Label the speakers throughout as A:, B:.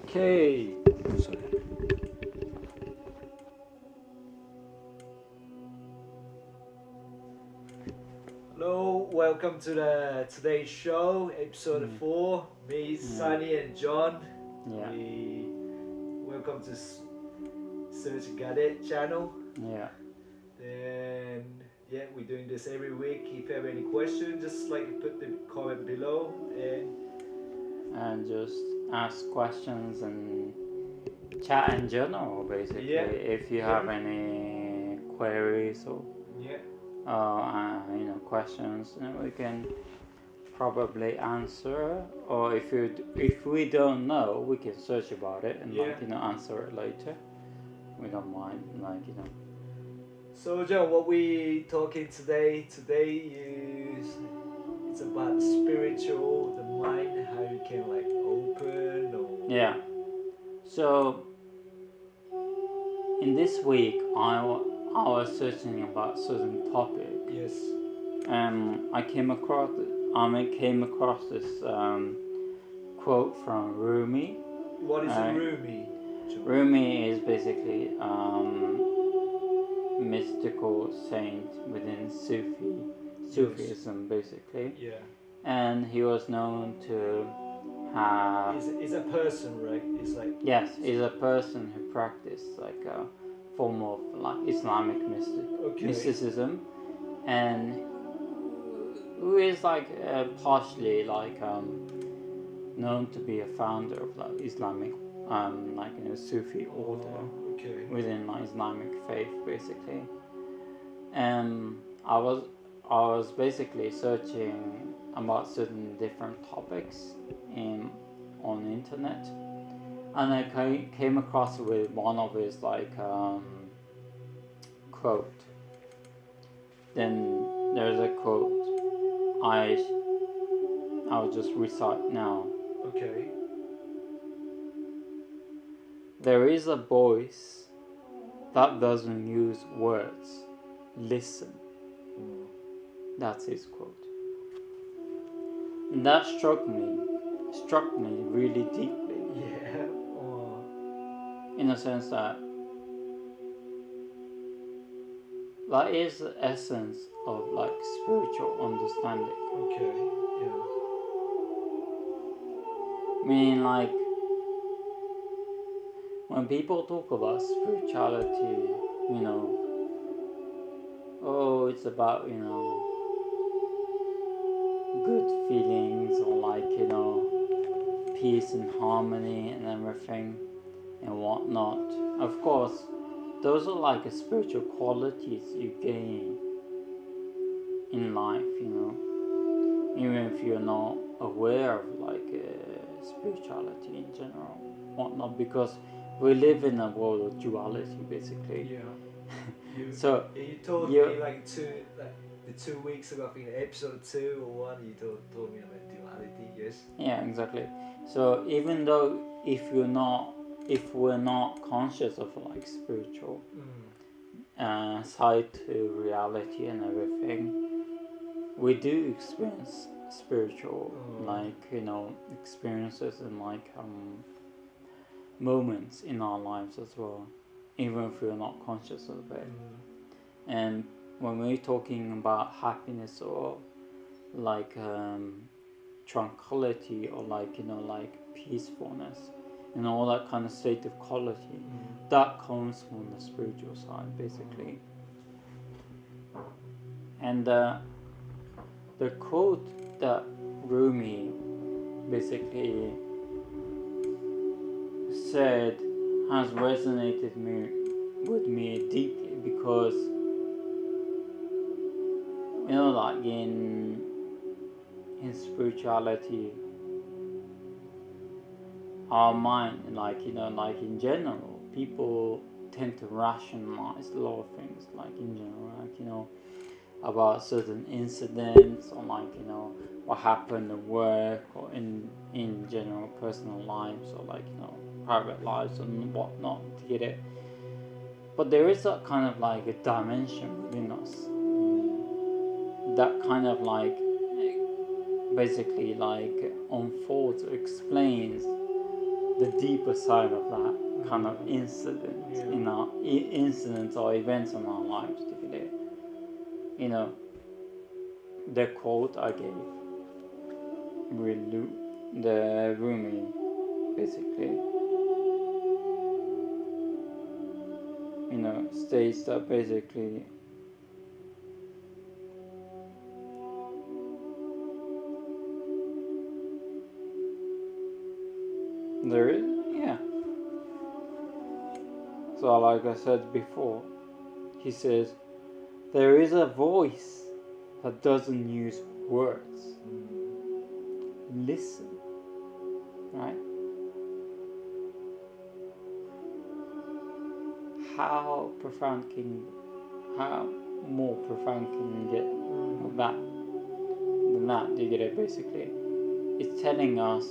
A: Okay. Sorry. Hello, welcome to the today's show, episode 4. Me, Sunny, and John.
B: Yeah.
A: We welcome to Search Gadet channel.
B: Yeah.
A: And yeah, we're doing this every week. If you have any questions, just like put the comment below
B: And just ask questions and chat in general, basically.
A: Yeah.
B: If you have any queries or
A: yeah.
B: questions, we can probably answer. Or if we don't know, we can search about it and answer it later. We don't mind,
A: So John, what we talking today? Today is it's about spiritual, the mind, how you can like open or
B: Yeah. So in this week, I was searching about certain topic.
A: Yes.
B: I came across this quote from Rumi.
A: What is a Rumi?
B: Rumi is basically mystical saint within Sufism, basically.
A: Yeah.
B: And he was known to have.
A: Is a person, right? It's like.
B: Yes, he's a person who practiced like a form of like Islamic mysticism, and who is like partially like known to be a founder of like Islamic Sufi order within like Islamic faith, basically. And I was basically searching about certain different topics on the internet, and I came across with one of his like quote. Then there's a quote I'll just recite now.
A: Okay.
B: There is a voice that doesn't use words. Listen. That's his quote. And that struck me really deeply.
A: Yeah.
B: In a sense that is the essence of like spiritual understanding.
A: Okay. Yeah.
B: Meaning like when people talk about spirituality, it's about, good feelings or like, peace and harmony and everything and whatnot. Of course, those are like spiritual qualities you gain in life, even if you're not aware of like spirituality in general, whatnot, because we live in a world of duality, basically.
A: Yeah. You told me like 2 weeks ago, I think episode 2 or 1, you told me about duality. Yes.
B: Yeah, exactly. So even though if we're not conscious of like spiritual side to reality and everything, we do experience spiritual experiences and like moments in our lives as well, even if we're not conscious of it. And when we're talking about happiness or like tranquility or like peacefulness and all that kind of state of quality, that comes from the spiritual side, basically. And the quote that Rumi basically said has resonated with me deeply, because like in spirituality, our mind, like in general, people tend to rationalize a lot of things, like in general, about certain incidents or like what happened at work or in general personal lives or like private lives and whatnot, to get it. But there is a kind of like a dimension within us that kind of like basically like unfolds or explains the deeper side of that kind of incident in our incidents or events in our lives. You know, the quote I gave with the Rumi, basically, you know, states that basically there is, so like I said before, he says there is a voice that doesn't use words. Listen, right? How more profound can you get with that than that? Do you get it? Basically, it's telling us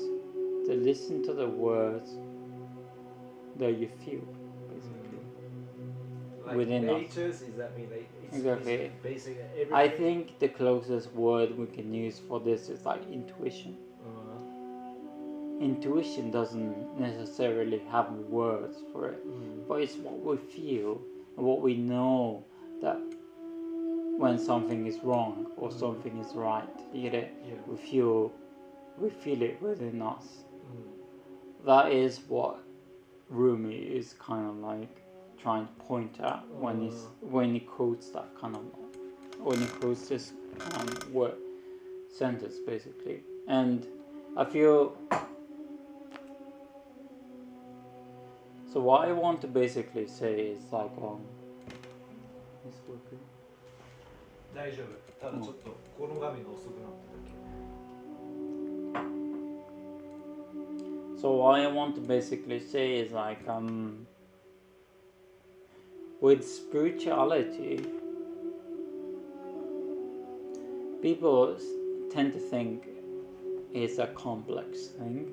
B: to listen to the words that you feel, basically,
A: like
B: within
A: natures,
B: us.
A: Is that mean like
B: Exactly.
A: Basically everything?
B: I think the closest word we can use for this is like intuition. Intuition doesn't necessarily have words for it, but it's what we feel and what we know, that when something is wrong or something is right, you get it?
A: Yeah.
B: We feel it within us. That is what Rumi is kind of like trying to point at when he quotes that kind of, when he quotes this word sentence, basically. And I feel, so what I want to basically say is like it's working.
A: 大丈夫。ただちょっとこの画面が遅くなっただけ。
B: So what I want to basically say is like with spirituality, people tend to think it's a complex thing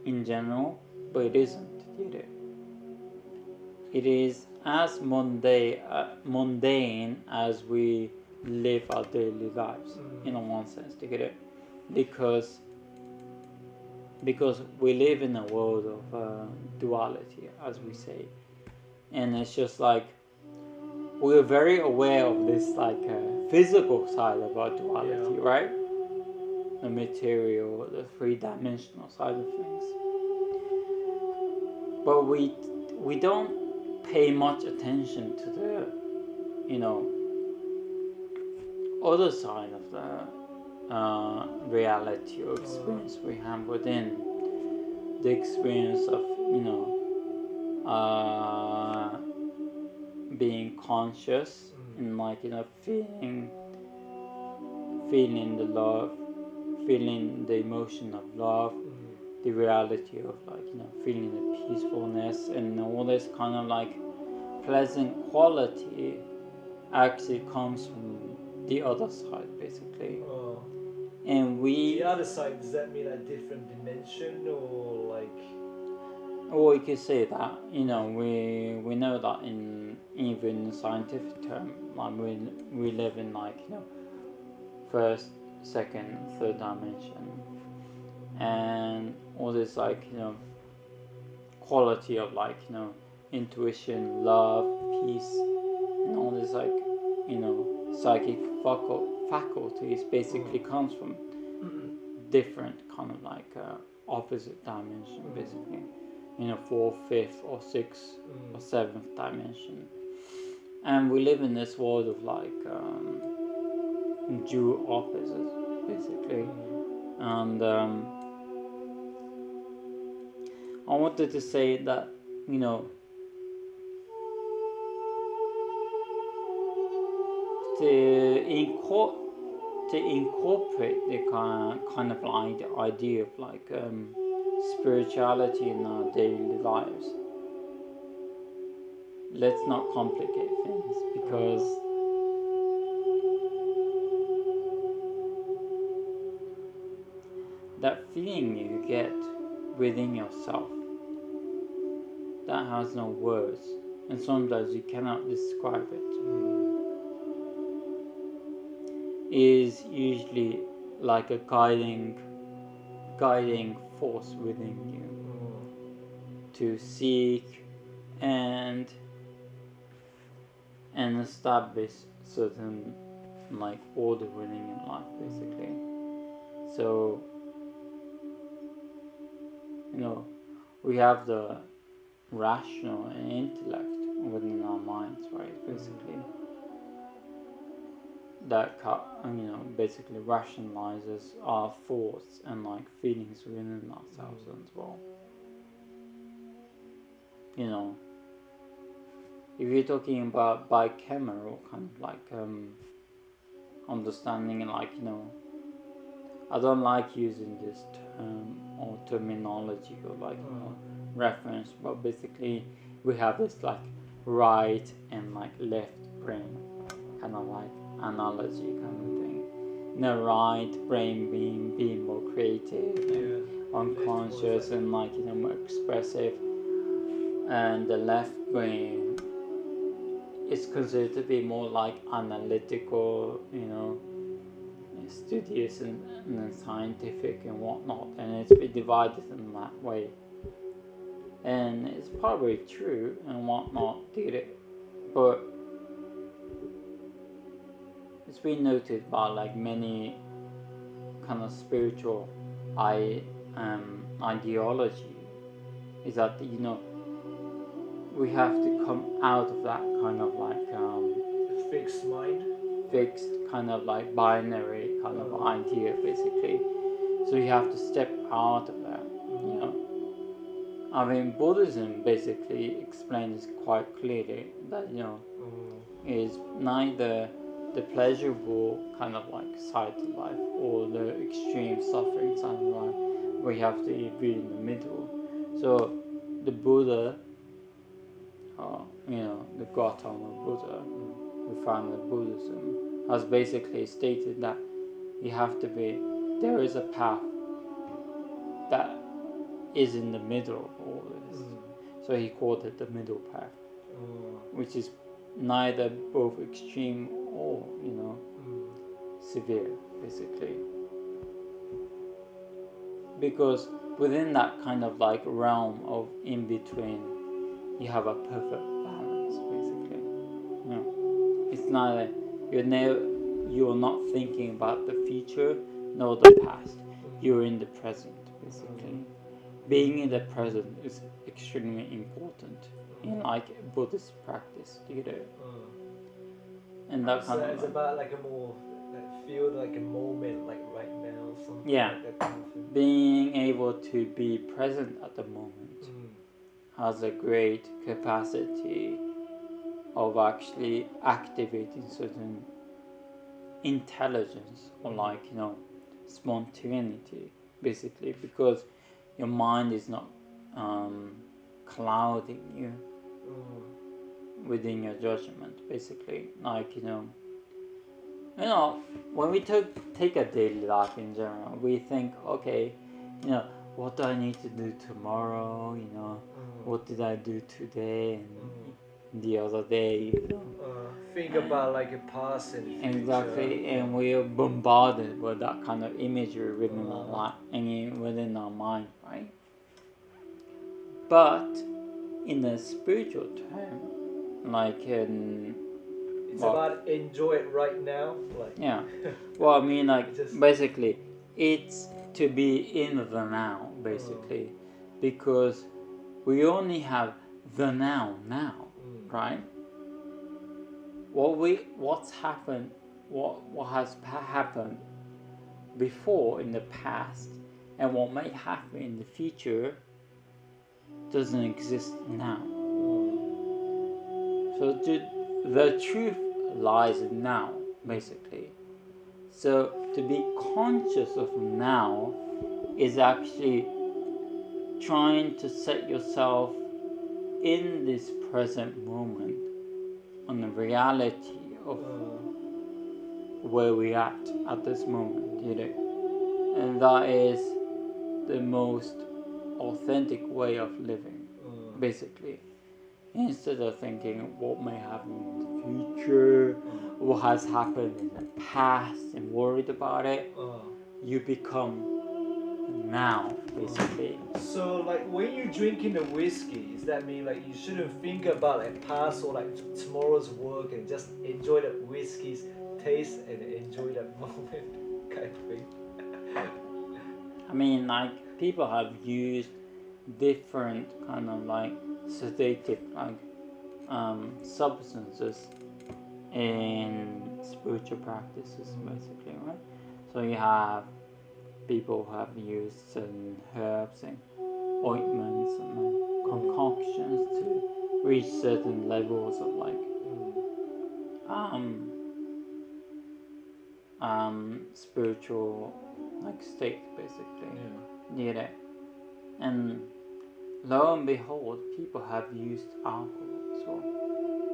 B: in general, but it isn't. It is as mundane as we live our daily lives, in one sense, to get it, because we live in a world of duality, as we say, and it's just like we're very aware of this like physical side of our duality, right? The material, the three-dimensional side of things, but we don't pay much attention to the, you know, other side of the reality or experience we have within, the experience of, you know, being conscious and like, you know, feeling the love, feeling the emotion of love, the reality of like, you know, feeling the peacefulness and all this kind of like pleasant quality actually comes from the other side, basically. And
A: the other side, does that mean a different dimension or like?
B: Or you could say that, you know, we know that in even scientific term, like we live in like, you know, first, second, third dimension, and all this like, you know, quality of like, you know, intuition, love, peace, and all this like, you know, psychic faculties basically comes from different kind of like opposite dimension, basically, you know, 4th, 5th, or 6th, or 7th dimension, and we live in this world of like dual opposites, basically, and I wanted to say that, you know, to incorporate the kind of like the idea of like spirituality in our daily lives. Let's not complicate things, because that feeling you get within yourself that has no words, and sometimes you cannot describe it, is usually like a guiding force within you, to seek and establish certain like order winning in life, basically. So we have the rational and intellect within our minds, right? Basically, that basically rationalizes our thoughts and like feelings within ourselves as well. If you're talking about bicameral kind of like understanding, and like I don't like using this term or terminology or like reference, but basically we have this like right and like left brain kind of like analogy kind of thing. Right brain being more creative, unconscious, and like more expressive, and the left brain is considered to be more like analytical, studious and scientific and whatnot, and it's been divided in that way. And it's probably true and whatnot, but it's been noted by like many kind of spiritual ideology is that we have to come out of that kind of like
A: fixed mind,
B: fixed kind of like binary kind of idea, basically. So you have to step out of that. I mean, Buddhism basically explains quite clearly that is neither the pleasurable kind of like side of life or the extreme suffering side of life. We have to be in the middle. So the Buddha, the Gautama Buddha, who founded Buddhism, has basically stated that there is a path that is in the middle of all this. So he called it the middle path, which is neither both extreme or severe, basically. Because within that kind of like realm of in between, you have a perfect balance, basically. It's neither you're not thinking about the future nor the past. You're in the present, basically. Being in the present is extremely important in like Buddhist practice, And that kind of
A: it's about like a more feel like a moment, like right now, something like that kind of thing.
B: Being able to be present at the moment has a great capacity of actually activating certain intelligence or like spontaneity, basically, because your mind is not clouding you within your judgment, basically. Like when we take a daily life in general, we think, okay, what do I need to do tomorrow? What did I do today and the other day?
A: Think about like a past and future.
B: Exactly, and we are bombarded with that kind of imagery within our life, within our mind, right? But in a spiritual term, like
A: it's about enjoy it right now, like
B: well, I mean, like basically, it's to be in the now, basically, because we only have the now, right? What's happened, what has happened before in the past, and what may happen in the future doesn't exist now. So the truth lies in now, basically. So to be conscious of now is actually trying to set yourself in this present moment on the reality of where we are at this moment, and that is the most authentic way of living, basically. Instead of thinking what may happen in the future, what has happened in the past, and worried about it, you become now, basically.
A: So like when you're drinking the whiskey, does that mean like you shouldn't think about like past or like tomorrow's work and just enjoy the whiskey's taste and enjoy that moment kind of thing?
B: I mean, like people have used different kind of like sedative like substances in spiritual practices, basically, right? So you have people who have used certain herbs and ointments and concoctions to reach certain levels of like spiritual like state, basically. Yeah. And lo and behold, people have used alcohol as well.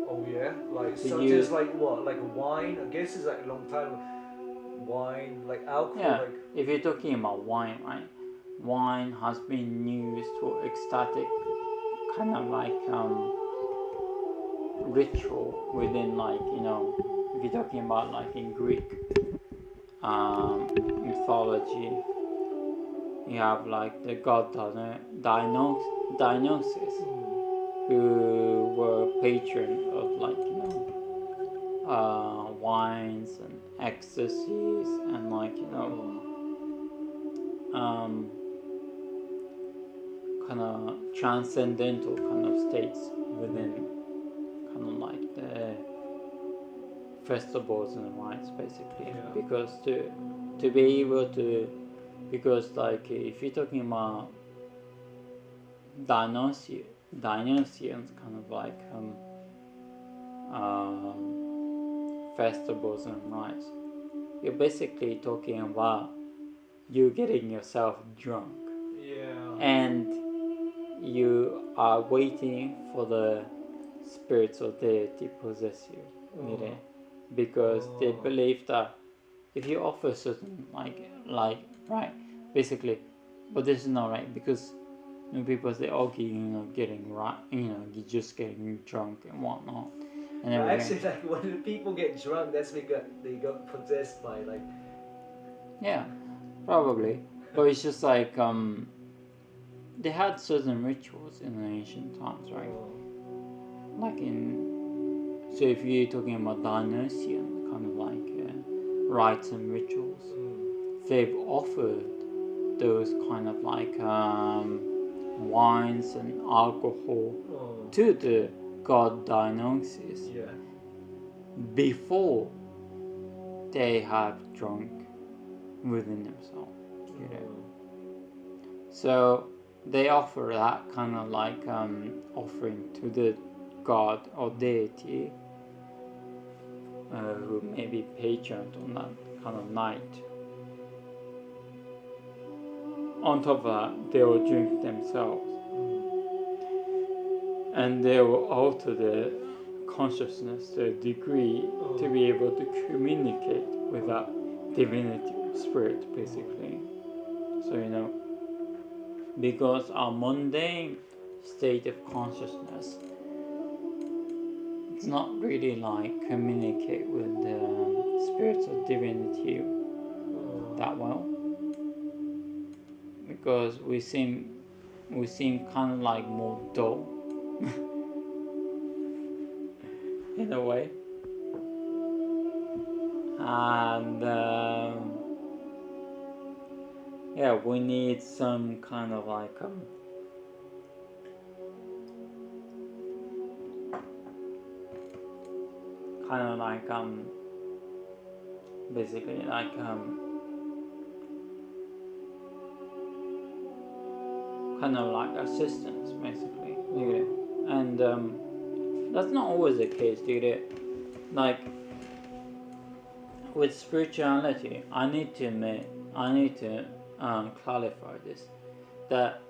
A: Oh yeah, like such as like what, like wine? I guess it's like a long time. Wine, like alcohol.
B: Yeah,
A: like
B: if you're talking about wine, right? Wine has been used for ecstatic kind of like ritual within like, you know, if you're talking about like in Greek mythology, you have like the god Dionysus, who were patron of like, you know, wines and ecstasies and like, you know, kind of transcendental kind of states within kind of like the festivals and rites, basically. Because to be able to, because like if you're talking about Dionysians kind of like festivals and rites, you're basically talking about you getting yourself drunk. And you are waiting for the spirits or deity possess you, really, because they believe that if you offer certain like right, basically, but this is not right, because you know, people say, okay, you know, getting right, you know, you're just getting drunk and whatnot. And
A: actually, like when people get drunk, that's because they got possessed by like.
B: Yeah, probably, but it's just like they had certain rituals in the ancient times, right? Like so if you're talking about Dionysian kind of like rites and rituals, they've offered those kind of like wines and alcohol to the god Dionysus before they have drunk within themselves, you know. So they offer that kind of like offering to the god or deity who may be patroned on that kind of night. On top of that, they will drink themselves, and they will alter their consciousness to a degree to be able to communicate with that divinity, spirit, basically. So, you know, because our mundane state of consciousness, it's not really like communicate with the spirits of divinity that well, because we seem kind of like more dull in a way, and yeah, we need some kind of like basically like kind of like assistance, basically, and that's not always the case, like with spirituality. I need to clarify this, that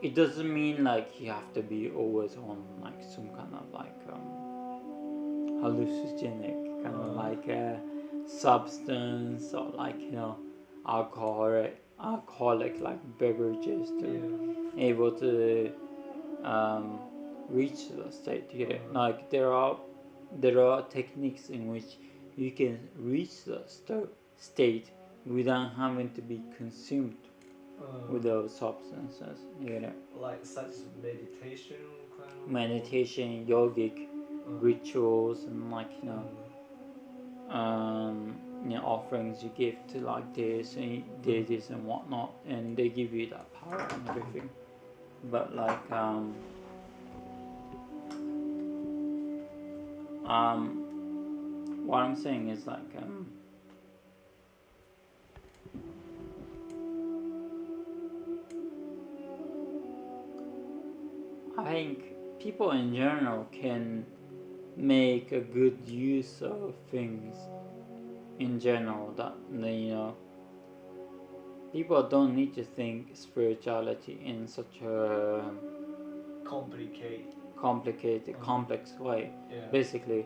B: it doesn't mean like you have to be always on like some kind of like hallucinogenic kind of like substance, or like, you know, alcoholic like beverages to able to reach the state. Like there are techniques in which you can reach the state without having to be consumed with those substances, you know.
A: Like such as meditation kind of.
B: Meditation, yogic rituals, and like offerings you give to like deities and whatnot, and they give you that power and everything. But like what I'm saying is like I think people in general can make a good use of things in general, that people don't need to think spirituality in such a complicated complex way. Basically,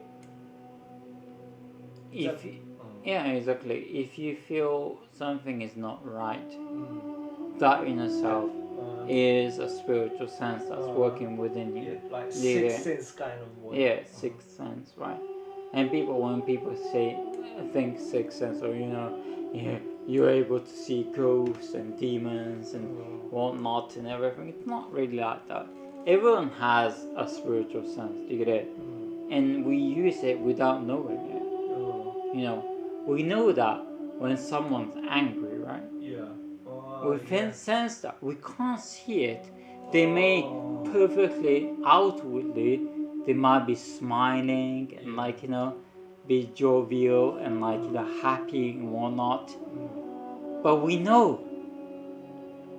B: exactly, if you feel something is not right, that in itself is a spiritual sense that's working within you.
A: Like sixth sense kind of way.
B: Yeah, sixth sense, right? And when people think sixth sense, or you're able to see ghosts and demons and whatnot and everything, it's not really like that. Everyone has a spiritual sense, do you get it? And we use it without knowing it. We know that when someone's angry, right? We can sense that. We can't see it. They may perfectly outwardly, they might be smiling and be jovial and happy and whatnot. But we know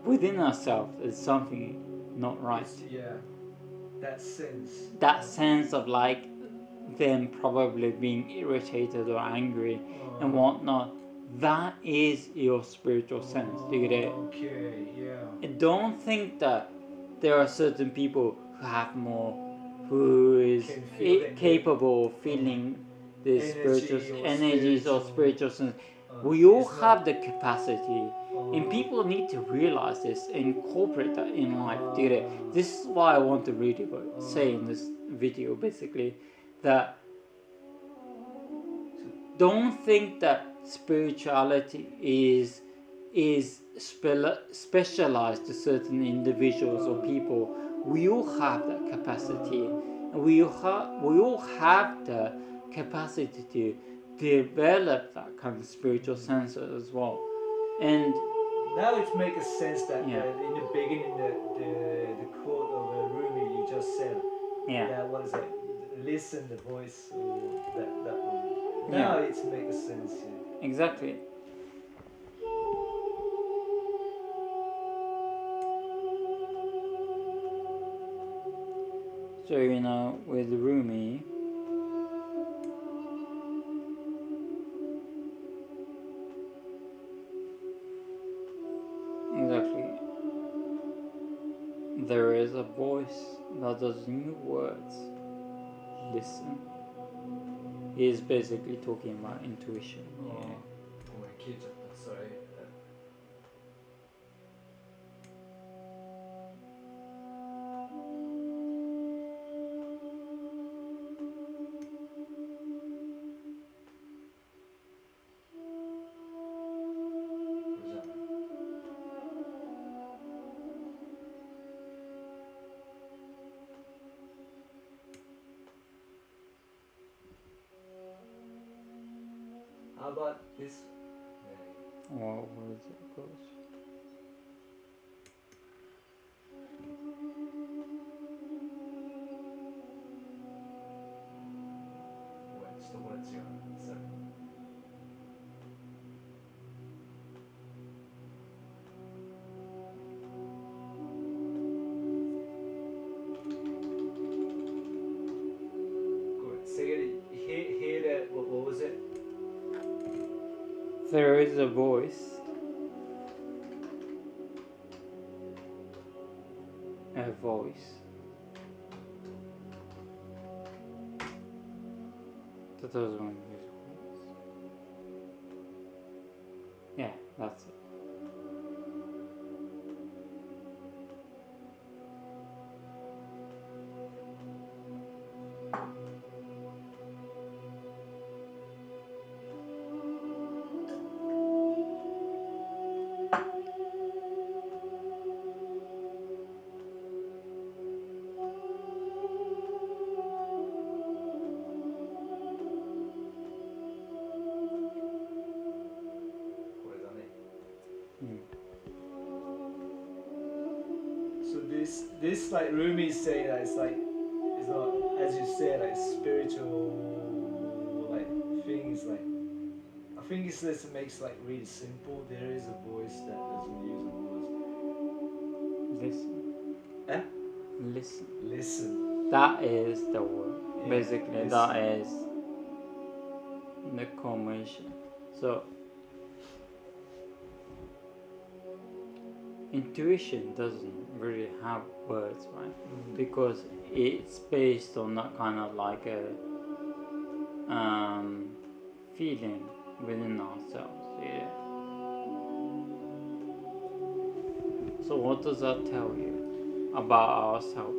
B: within ourselves there's something not right. That sense of them probably being irritated or angry and whatnot. That is your spiritual sense. Do you get it?
A: Okay, yeah.
B: And don't think that there are certain people who is capable of feeling these spiritual energies or spiritual sense. We all have the capacity, and people need to realize this and incorporate that in life. Do you get it? This is why I want to really say in this video, basically, that don't think that spirituality is specialized to certain individuals or people. We all have that capacity, and we all have the capacity to develop that kind of spiritual sense as well. And
A: now it makes sense that in the beginning the quote of Rumi you just said, that what is it? Listen the voice, or that one. Now it makes sense.
B: Exactly. So with Rumi, exactly, there is a voice that does new words. Listen. He is basically talking about intuition.
A: Sorry. How about this?
B: Well, where is it goes?
A: What was it?
B: There is a voice. A voice. That doesn't want to use voice. Yeah, that's it.
A: this like Rumi is saying that it's like it's not, as you said, like spiritual like things. Like I think it's this makes like really simple. There is a voice that doesn't use the words.
B: Listen.
A: Eh?
B: Listen.
A: Listen.
B: That is the word.
A: Yeah,
B: Basically,
A: listen.
B: that is the combination. So, intuition doesn't really have words, right? Because it's based on that kind of like a feeling within ourselves. Yeah. So what does that tell you about ourselves?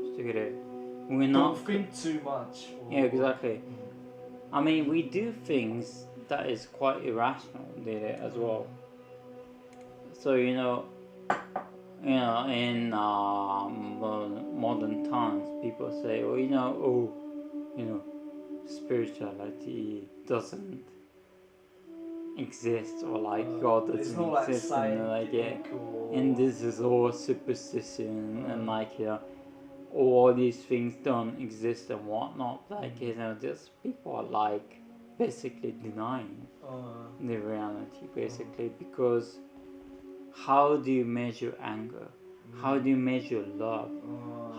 B: We're not
A: Don't think too much.
B: Yeah, exactly. I mean, we do things that is quite irrational, as well. So in modern times, people say, spirituality doesn't exist, or like God doesn't exist, and this is all superstition, and all these things don't exist and whatnot. Just people are like basically denying the reality, basically, because how do you measure anger? How do you measure love?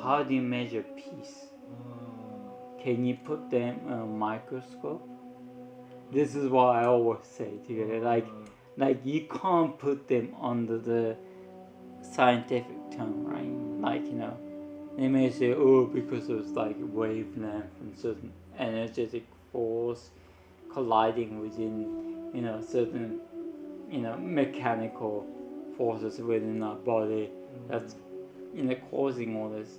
B: How do you measure peace? Can you put them in a microscope? This is what I always say to you, like you can't put them under the scientific term, right? They may say, because of like wavelength and certain energetic force colliding within, certain, mechanical forces within our body that's, causing all this,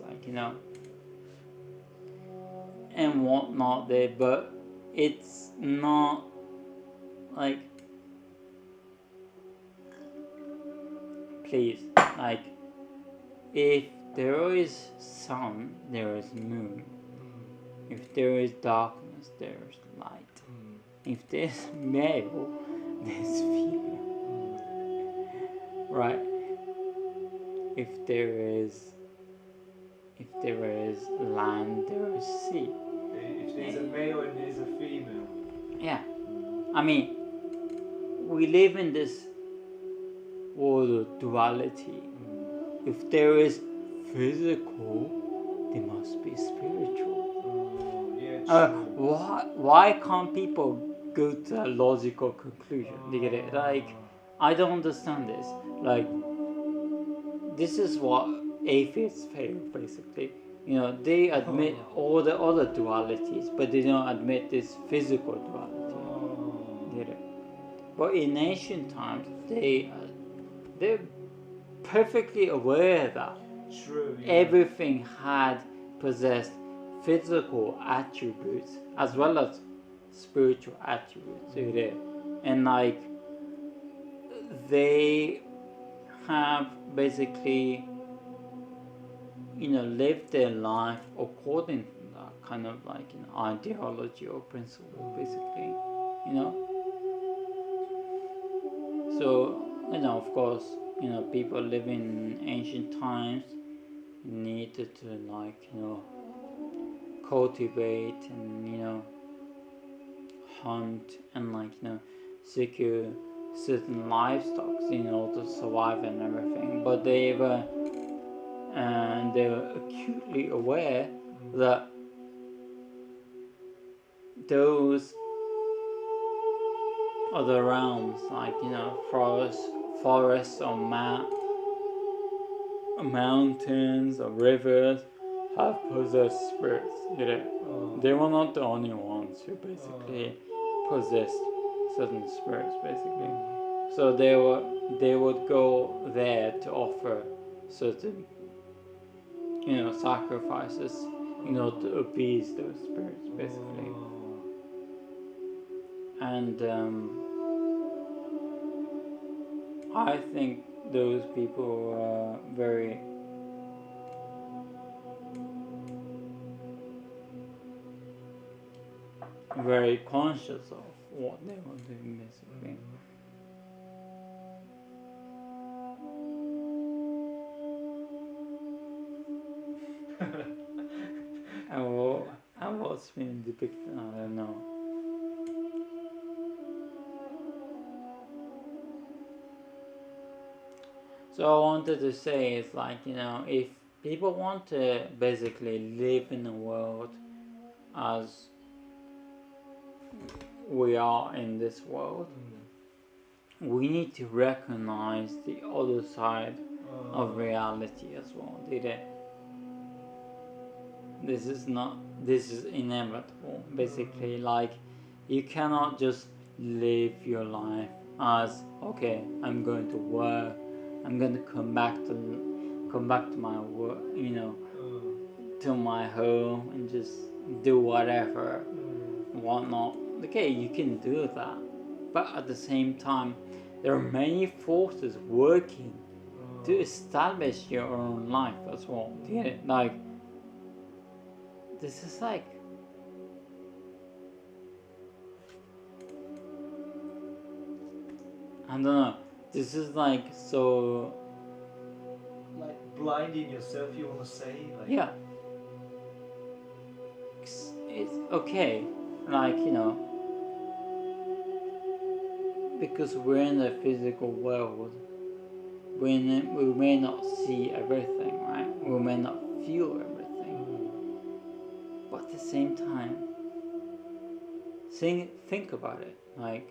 B: and whatnot there, but it's not like, please, if there is sun, there is moon. If there is darkness, there is light. If there's male, there's female. Right? If there is land, there is sea.
A: If there's a male and there's a female.
B: Yeah. I mean, we live in this world of duality. If there is physical, there must be spiritual. Why can't people go to a logical conclusion? You get it? I don't understand this. This is what atheists fail, basically. They admit all the other dualities, but they don't admit this physical duality. You get it? But in ancient times, they're perfectly aware that everything had possessed physical attributes as well as spiritual attributes. And they have basically lived their life according to that kind of ideology or principle, basically. So of course, people living in ancient times needed to cultivate and hunt and secure certain livestock to survive and everything. But they were acutely aware that those other realms, forests or mountains or rivers, have possessed spirits. They were not the only ones who basically possessed certain spirits, basically. So they would go there to offer certain sacrifices to appease those spirits, basically. And I think those people are very conscious of what they were doing, basically. what's being depicted. I don't know. So I wanted to say is like, you know, if people want to basically live in a world as we are in this world, we need to recognize the other side of reality as well. This is inevitable. Basically, like, you cannot just live your life as, okay, I'm going to work, I'm going to come back to my work, you know, to my home and just do whatever, whatnot. Okay, you can do that, but at the same time, there are many forces working to establish your own life as well. Yeah, like, this is like, I don't know, this is like so,
A: like blinding yourself, you want to say? Like,
B: yeah, it's okay, like, you know, because we're in the physical world, we may not see everything, right? We may not feel everything, but at the same time, think about it, like,